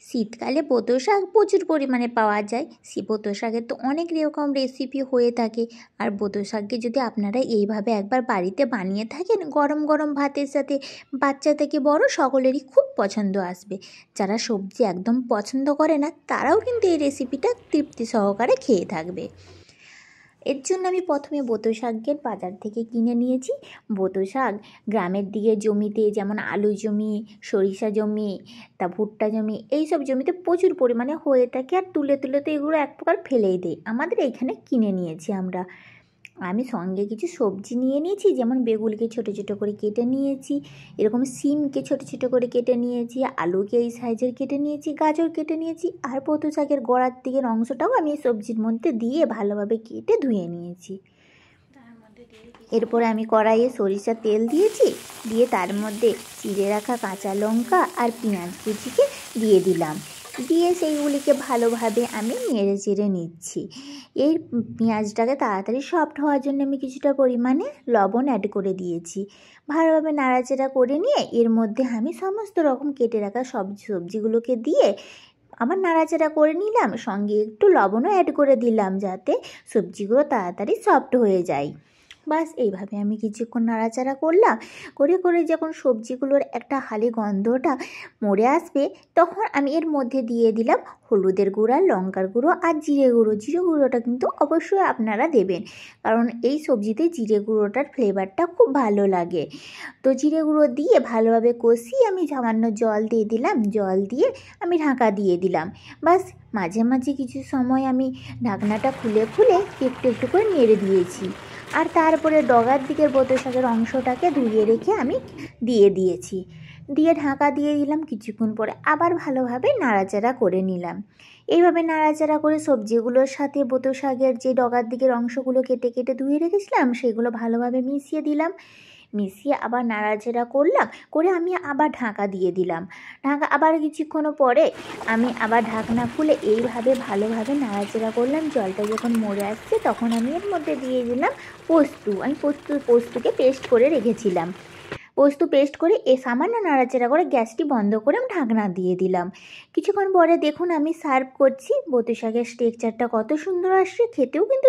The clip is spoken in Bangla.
শীতকালে পোতো শাক প্রচুর পরিমাণে পাওয়া যায়। পোতো শাকের তো অনেক রকম রেসিপি হয়ে থাকে। আর পোতো শাককে যদি আপনারা এইভাবে একবার বাড়িতে বানিয়ে থাকেন, গরম গরম ভাতের সাথে বাচ্চা থেকে বড় সকলেরই খুব পছন্দ আসবে। যারা সবজি একদম পছন্দ করে না তারাও কিন্তু এই রেসিপিটা তৃপ্তি সহকারে খেয়ে থাকবে। এর জন্য আমি প্রথমে পোতো শাকের বাজার থেকে কিনে নিয়েছি। পোতো শাক গ্রামের দিকে জমিতে, যেমন আলু জমি, সরিষা জমি, তা ভুট্টা জমি, এইসব জমিতে প্রচুর পরিমাণে হয়ে থাকে। আর তুলে তুলে তো এগুলো এক প্রকার ফেলেই দেয়। আমাদের এইখানে কিনে নিয়েছি আমরা। আমি সঙ্গে কিছু সবজি নিয়ে নিয়েছি, যেমন বেগুনকে ছোটো ছোটো করে কেটে নিয়েছি, এরকম সিমকে ছোটো ছোটো করে কেটে নিয়েছি, আলুকে এই সাইজের কেটে নিয়েছি, গাজর কেটে নিয়েছি, আর পোতো শাকের গোড়ার দিকের অংশটাও আমি এই সবজির মধ্যে দিয়ে ভালোভাবে কেটে ধুয়ে নিয়েছি। এরপরে আমি কড়াইয়ে সরিষার তেল দিয়েছি, দিয়ে তার মধ্যে চিড়ে রাখা কাঁচা লঙ্কা আর পেঁয়াজ কুচিকে দিয়ে দিলাম, দিয়ে সেইগুলিকে ভালোভাবে আমি নেড়ে চেড়ে নিচ্ছি। এই পেঁয়াজটাকে তাড়াতাড়ি সফট হওয়ার জন্য আমি কিছুটা পরিমাণে লবণ অ্যাড করে দিয়েছি। ভালোভাবে নাড়াচাড়া করে নিয়ে এর মধ্যে আমি সমস্ত রকম কেটে রাখা সবজিগুলোকে দিয়ে আবার নাড়াচাড়া করে নিলাম, সঙ্গে একটু লবণও অ্যাড করে দিলাম যাতে সবজিগুলো তাড়াতাড়ি সফট হয়ে যায়। বাস এইভাবে আমি কিছুক্ষণ নাড়াচাড়া করলাম, করে করে যখন সবজিগুলোর একটা হালি গন্ধটা মরে আসবে, তখন আমি এর মধ্যে দিয়ে দিলাম হলুদের গুঁড়া, লঙ্কার গুঁড়ো আর জিরে গুঁড়ো। জিরে গুঁড়োটা কিন্তু অবশ্যই আপনারা দেবেন, কারণ এই সবজিতে জিরে গুঁড়োটার ফ্লেভারটা খুব ভালো লাগে। তো জিরে গুঁড়ো দিয়ে ভালোভাবে কষিয়ে আমি সামান্য জল দিয়ে দিলাম, জল দিয়ে আমি ঢাকা দিয়ে দিলাম। বাস মাঝে মাঝে কিছু সময় আমি ঢাকনাটা খুলে খুলে একটু একটু করে নেড়ে দিয়েছি। আর তারপরে ডগার দিকের পোতো শাকের অংশটাকে ধুয়ে রেখে আমি দিয়ে দিয়েছি, দিয়ে ঢাকা দিয়ে দিলাম। কিছুক্ষণ পরে আবার ভালোভাবে নাড়াচাড়া করে নিলাম। এইভাবে নাড়াচাড়া করে সবজিগুলোর সাথে পোতো শাকের যে ডগার দিকের অংশগুলো কেটে কেটে ধুয়ে রেখেছিলাম সেগুলো ভালোভাবে মিশিয়ে দিলাম, মিশিয়ে আবার নাড়াচাড়া করলাম, করে আমি আবার ঢাকা দিয়ে দিলাম। আবার কিছুক্ষণ পরে আমি আবার ঢাকনা খুলে এইভাবে ভালোভাবে নাড়াচাড়া করলাম। জলটা যখন মরে আসছে তখন আমি এর মধ্যে দিয়ে দিলাম পোস্ত। আমি পোস্তকে পেস্ট করে রেখেছিলাম। পোস্ত পেস্ট করে সামান্য নাড়াচাড়া করে গ্যাসটি বন্ধ করে আমি ঢাকনা দিয়ে দিলাম। কিছুক্ষণ পরে দেখুন আমি সার্ভ করছি। পোতো শাকের টেক্সচারটা কত সুন্দর আসছে, খেতেও কিন্তু